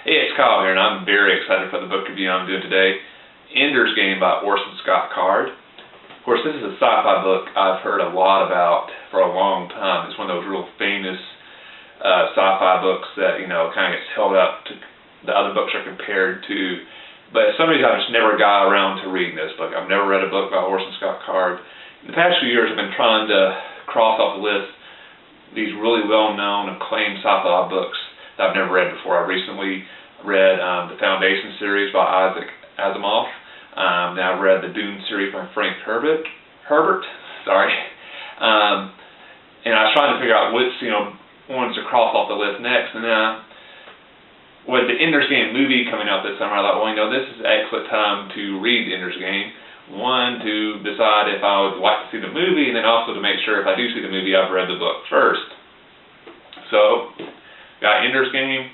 Hey, it's Kyle here, and I'm very excited for the book review I'm doing today, Ender's Game by Orson Scott Card. Of course, this is a sci-fi book I've heard a lot about for a long time. It's one of those real famous sci-fi books that, kind of gets held up to the other books are compared to. But for some reason, I just never got around to reading this book. I've never read a book by Orson Scott Card. In the past few years, I've been trying to cross off the list these really well-known, acclaimed sci-fi books that I've never read before. I recently read the Foundation series by Isaac Asimov. Now I've read the Dune series by Frank Herbert. And I was trying to figure out which ones to cross off the list next. And with the Ender's Game movie coming out this summer, I thought, well, this is an excellent time to read Ender's Game. One, to decide if I would like to see the movie, and then also to make sure if I do see the movie, I've read the book first. So, got Ender's Game,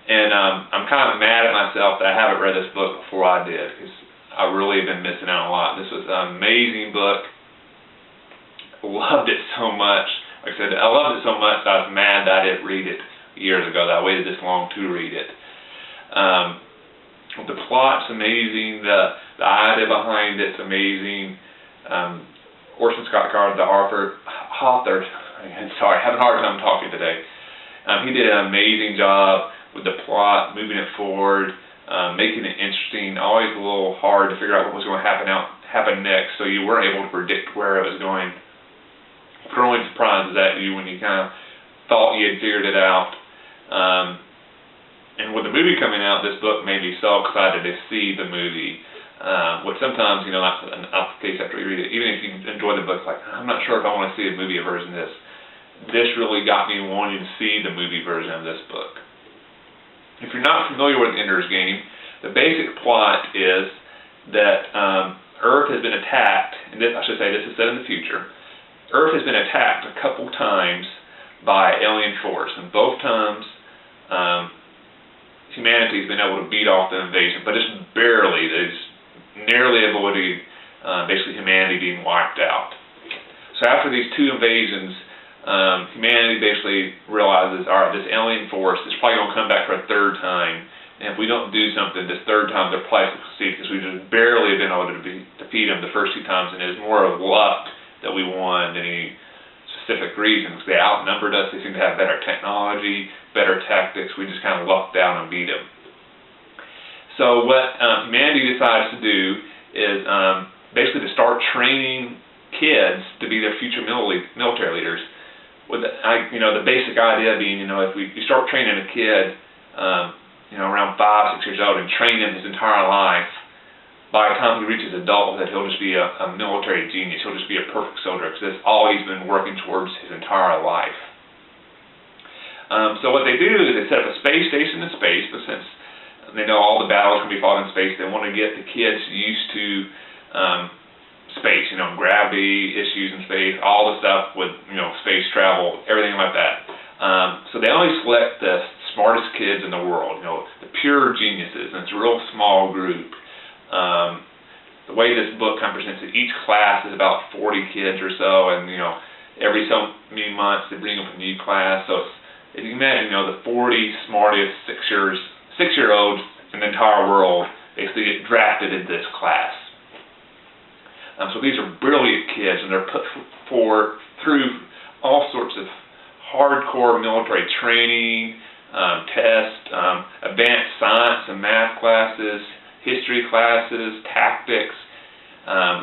and I'm kind of mad at myself that I haven't read this book before I did, because I really have been missing out a lot. This was an amazing book. I loved it so much. Like I said, I loved it so much that I was mad that I didn't read it years ago, that I waited this long to read it. The plot's amazing, the idea behind it's amazing. Orson Scott Card, the author, sorry, having a hard time talking today. He did an amazing job with the plot, moving it forward, making it interesting. Always a little hard to figure out what was going to happen next, so you weren't able to predict where it was going. Throwing surprises at you when you kind of thought you had figured it out. And with the movie coming out, this book made me so excited to see the movie. Which sometimes, that's the case after you read it. Even if you enjoy the book, like, I'm not sure if I want to see a movie version of this. This really got me wanting to see the movie version of this book. If you're not familiar with Ender's Game, the basic plot is that Earth has been attacked, and this is set in the future. Earth has been attacked a couple times by alien force, and both times humanity's been able to beat off the invasion, but it's barely. It's nearly avoided basically humanity being wiped out. So after these two invasions, humanity basically realizes, all right, this alien force is probably going to come back for a third time, and if we don't do something this third time, they're probably going to succeed, because we just barely have been able to defeat them the first two times, and it's more of luck that we won than any specific reasons. They outnumbered us. They seem to have better technology, better tactics. We just kind of lucked out and beat them. So what humanity decides to do is basically to start training kids to be their future military leaders. With the basic idea being, if you start training a kid, around 5, 6 years old, and train him his entire life, by the time he reaches adulthood, he'll just be a military genius. He'll just be a perfect soldier, because that's all he's been working towards his entire life. So what they do is they set up a space station in space, but since they know all the battles can be fought in space, they want to get the kids used to space, gravity issues in space, all the stuff with, space travel, everything like that. So they only select the smartest kids in the world, the pure geniuses, and it's a real small group. The way this book kind of presents it, each class is about 40 kids or so, and every so many months they bring up a new class. So if you can imagine, the 40 smartest six-year-olds in the entire world basically get drafted into this class. So these are brilliant kids, and they're put through all sorts of hardcore military training, tests, advanced science and math classes, history classes, tactics.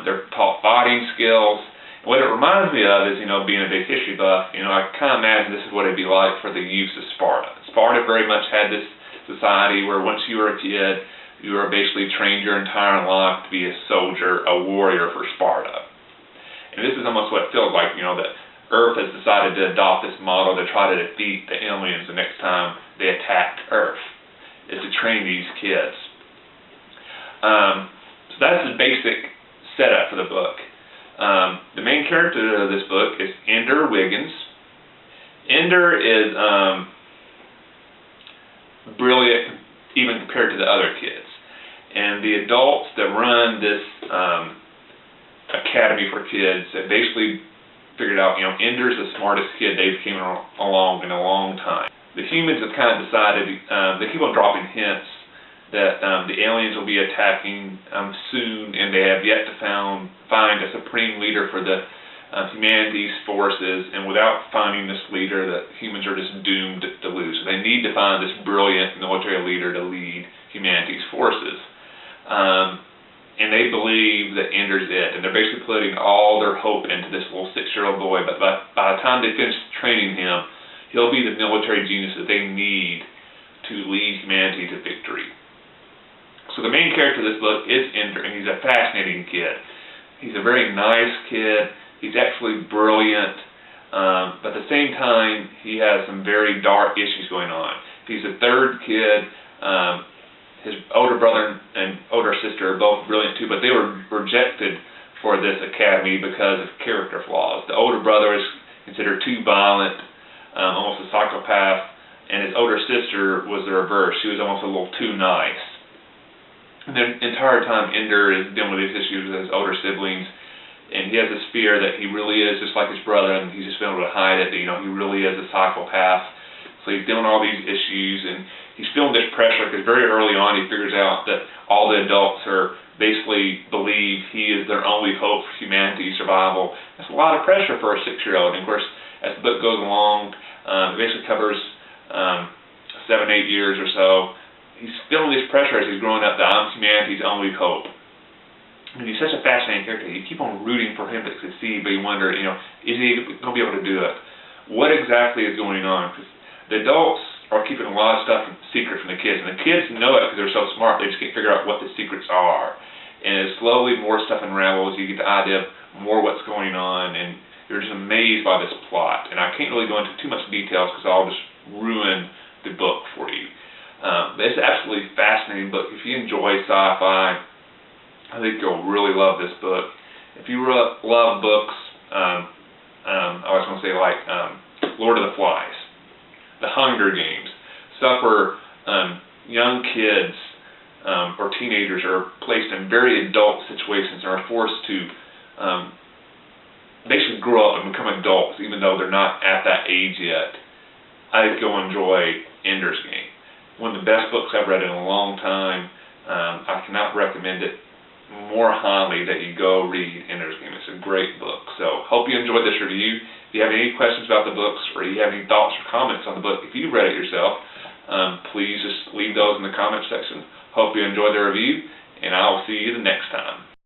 They're taught fighting skills. And what it reminds me of is, being a big history buff, I kind of imagine this is what it'd be like for the youth of Sparta. Sparta very much had this society where once you were a kid, you were basically trained your entire life to be a soldier, a warrior for Sparta. And this is almost what it feels like, that Earth has decided to adopt this model to try to defeat the aliens the next time they attack Earth, is to train these kids. So that's the basic setup for the book. The main character of this book is Ender Wiggins. Ender is brilliant even compared to the other kids. And the adults that run this academy for kids have basically figured out, Ender's the smartest kid they've came along in a long time. the humans have kind of decided, they keep on dropping hints that the aliens will be attacking soon, and they have yet to find a supreme leader for the humanity's forces, and without finding this leader, the humans are just doomed to lose. So they need to find this brilliant military leader to lead humanity's forces. And they believe that Ender's it, and they're basically putting all their hope into this little 6-year-old boy, but by the time they finish training him, he'll be the military genius that they need to lead humanity to victory. So the main character of this book is Ender, and he's a fascinating kid. He's a very nice kid. He's actually brilliant, but at the same time, he has some very dark issues going on. He's a third kid. His older brother and older sister are both brilliant too, but they were rejected for this academy because of character flaws. The older brother is considered too violent, almost a psychopath, and his older sister was the reverse. She was almost a little too nice. And the entire time, Ender is dealing with these issues with his older siblings, and he has this fear that he really is just like his brother, and he's just been able to hide it, that, you know, he really is a psychopath. So he's dealing with all these issues, and he's feeling this pressure because very early on he figures out that all the adults are basically believe he is their only hope for humanity's survival. That's a lot of pressure for a 6-year-old. And of course, as the book goes along, it basically covers 7-8 years or so. He's feeling this pressure as he's growing up that I'm humanity's only hope. And he's such a fascinating character. You keep on rooting for him to succeed, but you wonder, you know, is he going to be able to do it? What exactly is going on? Because the adults are keeping a lot of stuff secret from the kids, and the kids know it because they're so smart. They just can't figure out what the secrets are. And as slowly more stuff unravels, you get the idea of more what's going on, and you're just amazed by this plot. And I can't really go into too much details because I'll just ruin the book for you. But it's an absolutely fascinating book. If you enjoy sci-fi, I think you'll really love this book. If you love books, I was going to say like Lord of the Flies, The Hunger Games, stuff where young kids or teenagers are placed in very adult situations and are forced to basically grow up and become adults even though they're not at that age yet. I think you'll enjoy Ender's Game. One of the best books I've read in a long time. I cannot recommend it more highly that you go read Ender's Game. It's a great book. So hope you enjoyed this review. If you have any questions about the books or you have any thoughts or comments on the book, if you've read it yourself, please just leave those in the comment section. Hope you enjoyed the review, and I'll see you the next time.